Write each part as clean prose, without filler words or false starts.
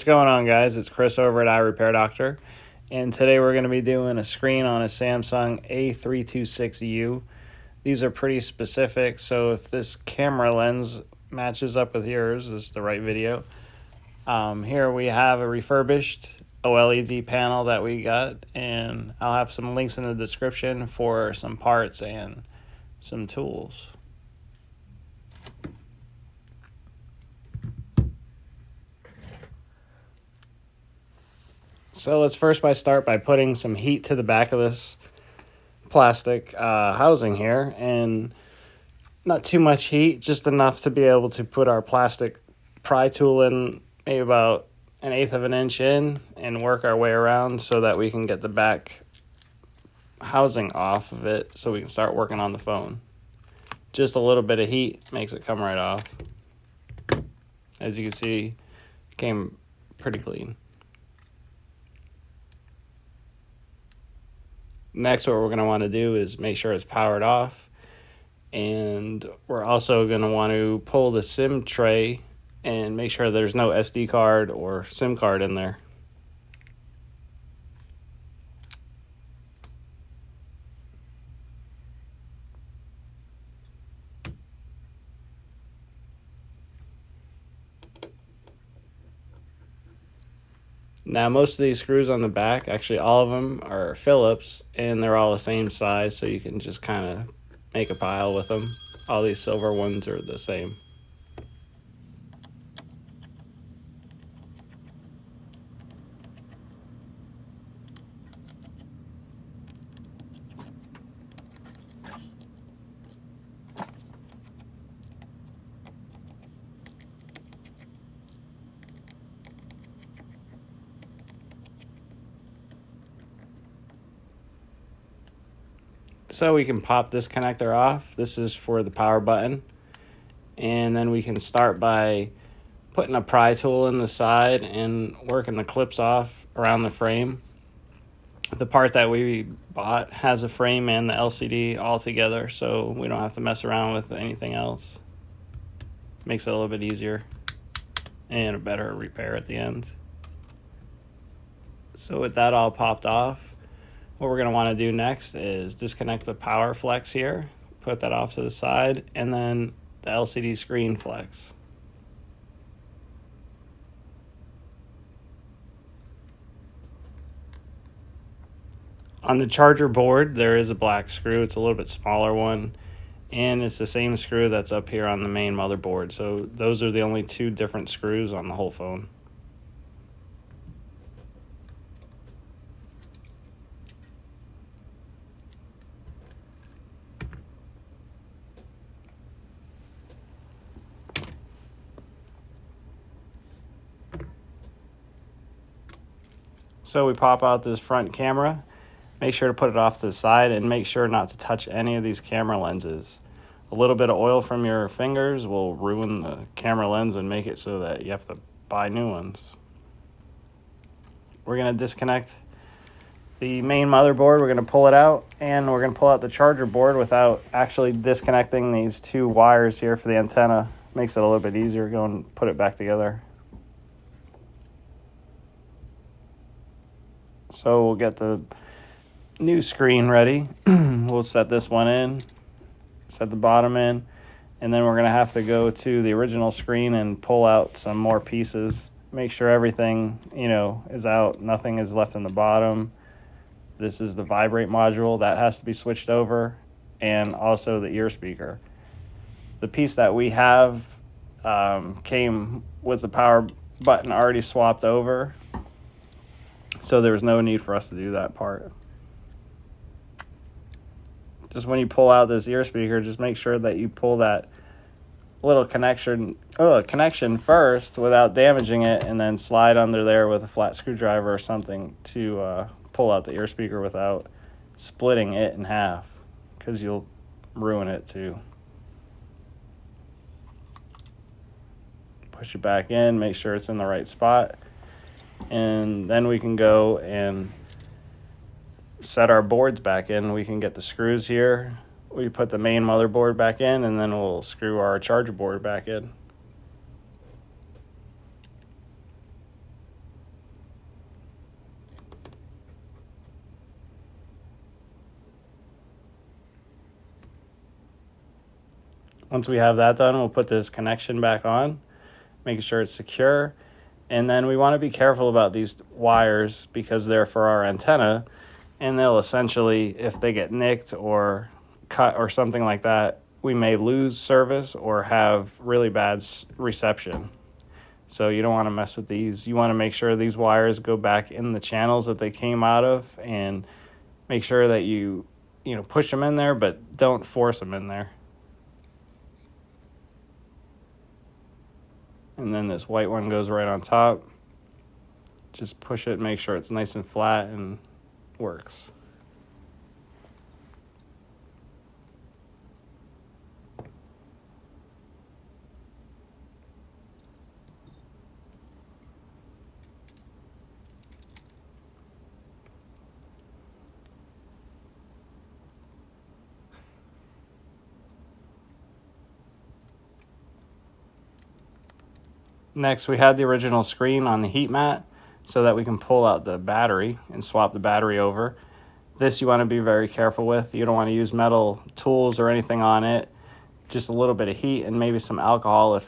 going on, guys? It's Chris over at iRepairDr, and today we're going to be doing a screen on a Samsung A326U. These are pretty specific, so if this camera lens matches up with yours, this is the right video. Here we have a refurbished OLED panel that we got, and I'll have some links in the description for some parts and some tools. So let's first start by putting some heat to the back of this plastic housing here, and not too much heat, just enough to be able to put our plastic pry tool in, maybe about 1/8 of an inch in, and work our way around so that we can get the back housing off of it so we can start working on the phone. Just a little bit of heat makes it come right off. As you can see, it came pretty clean. Next, what we're going to want to do is make sure it's powered off, and we're also going to want to pull the SIM tray and make sure there's no SD card or SIM card in there. Now, most of these screws on the back, actually all of them, are Phillips, and they're all the same size, so you can just kind of make a pile with them. All these silver ones are the same. So we can pop this connector off. This is for the power button. And then we can start by putting a pry tool in the side and working the clips off around the frame. The part that we bought has a frame and the LCD all together, so we don't have to mess around with anything else. Makes it a little bit easier and a better repair at the end. So with that all popped off, what we're going to want to do next is disconnect the power flex here, put that off to the side, and then the LCD screen flex. On the charger board, there is a black screw. It's a little bit smaller one, and it's the same screw that's up here on the main motherboard. So those are the only two different screws on the whole phone. So we pop out this front camera, make sure to put it off to the side, and make sure not to touch any of these camera lenses. A little bit of oil from your fingers will ruin the camera lens and make it so that you have to buy new ones. We're going to disconnect the main motherboard, we're going to pull it out, and we're going to pull out the charger board without actually disconnecting these two wires here for the antenna. Makes it a little bit easier. Go and put it back together. So we'll get the new screen ready. We'll set this one in, set the bottom in, and then we're going to have to go to the original screen and pull out some more pieces. Make sure everything, is out. Nothing is left in the bottom. This is the vibrate module. That has to be switched over, and also the ear speaker. The piece that we have came with the power button already swapped over, so there was no need for us to do that part. Just when you pull out this ear speaker, just make sure that you pull that little connection first without damaging it, and then slide under there with a flat screwdriver or something to pull out the ear speaker without splitting it in half, because you'll ruin it too. Push it back in, make sure it's in the right spot, and then we can go and set our boards back in. We can get the screws here. We put the main motherboard back in, and then we'll screw our charger board back in. Once we have that done, we'll put this connection back on, making sure it's secure. And then we want to be careful about these wires because they're for our antenna, and they'll essentially, if they get nicked or cut or something like that, we may lose service or have really bad reception. So you don't want to mess with these. You want to make sure these wires go back in the channels that they came out of, and make sure that you push them in there, but don't force them in there. And then this white one goes right on top. Just push it, make sure it's nice and flat and works. Next, we had the original screen on the heat mat so that we can pull out the battery and swap the battery over. This you want to be very careful with. You don't want to use metal tools or anything on it. Just a little bit of heat and maybe some alcohol,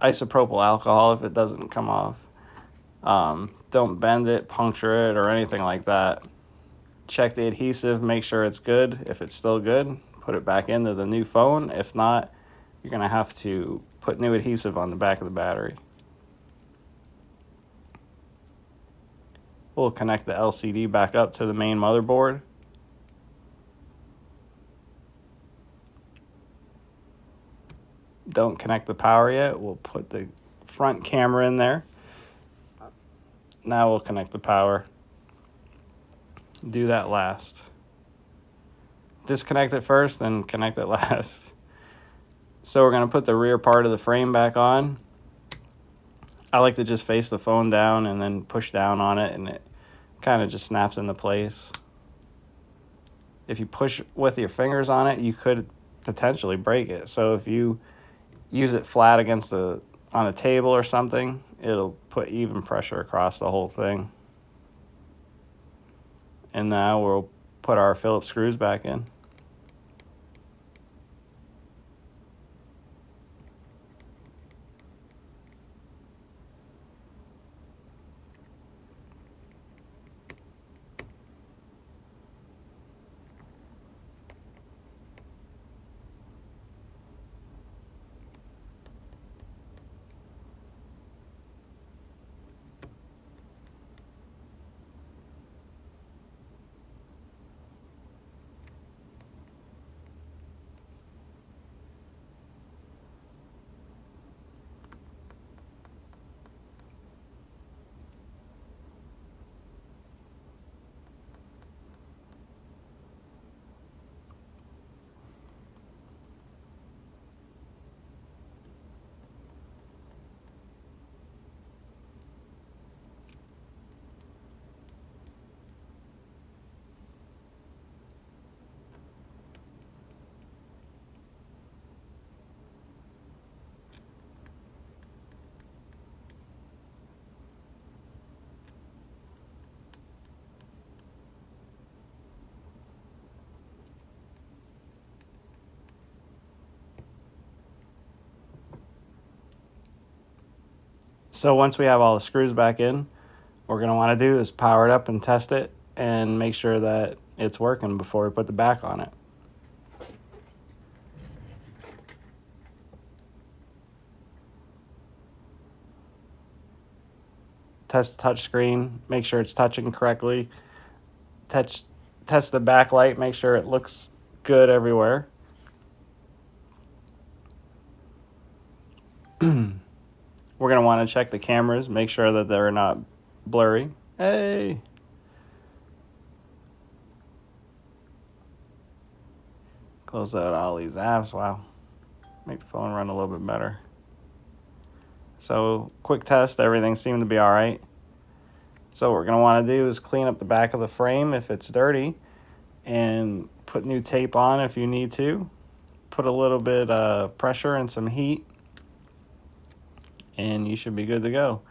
isopropyl alcohol, if it doesn't come off. Don't bend it, puncture it, or anything like that. Check the adhesive, make sure it's good. If it's still good, put it back into the new phone. If not, you're going to have to put new adhesive on the back of the battery. We'll connect the LCD back up to the main motherboard. Don't connect the power yet. We'll put the front camera in there. Now we'll connect the power. Do that last. Disconnect it first, then connect it last. So we're going to put the rear part of the frame back on. I like to just face the phone down and then push down on it, and it kind of just snaps into place. If you push with your fingers on it, you could potentially break it. So if you use it flat on a table or something, it'll put even pressure across the whole thing. And now we'll put our Phillips screws back in. So once we have all the screws back in, what we're going to want to do is power it up and test it and make sure that it's working before we put the back on it. Test the touch screen, make sure it's touching correctly. Test the backlight, make sure it looks good everywhere. We're going to want to check the cameras, make sure that they're not blurry. Hey! Close out all these apps. Wow. Make the phone run a little bit better. So, quick test, everything seemed to be all right. So what we're going to want to do is clean up the back of the frame if it's dirty, and put new tape on if you need to. Put a little bit of pressure and some heat, and you should be good to go.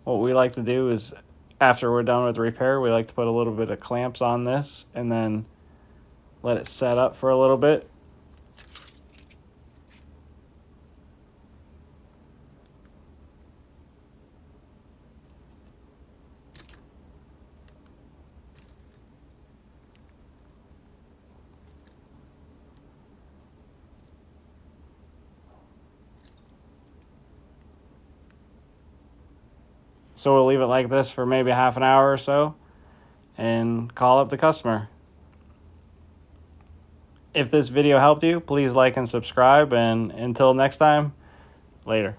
What we like to do is, after we're done with the repair, we like to put a little bit of clamps on this and then let it set up for a little bit. So we'll leave it like this for maybe half an hour or so and call up the customer. If this video helped you, please like and subscribe, and until next time, later.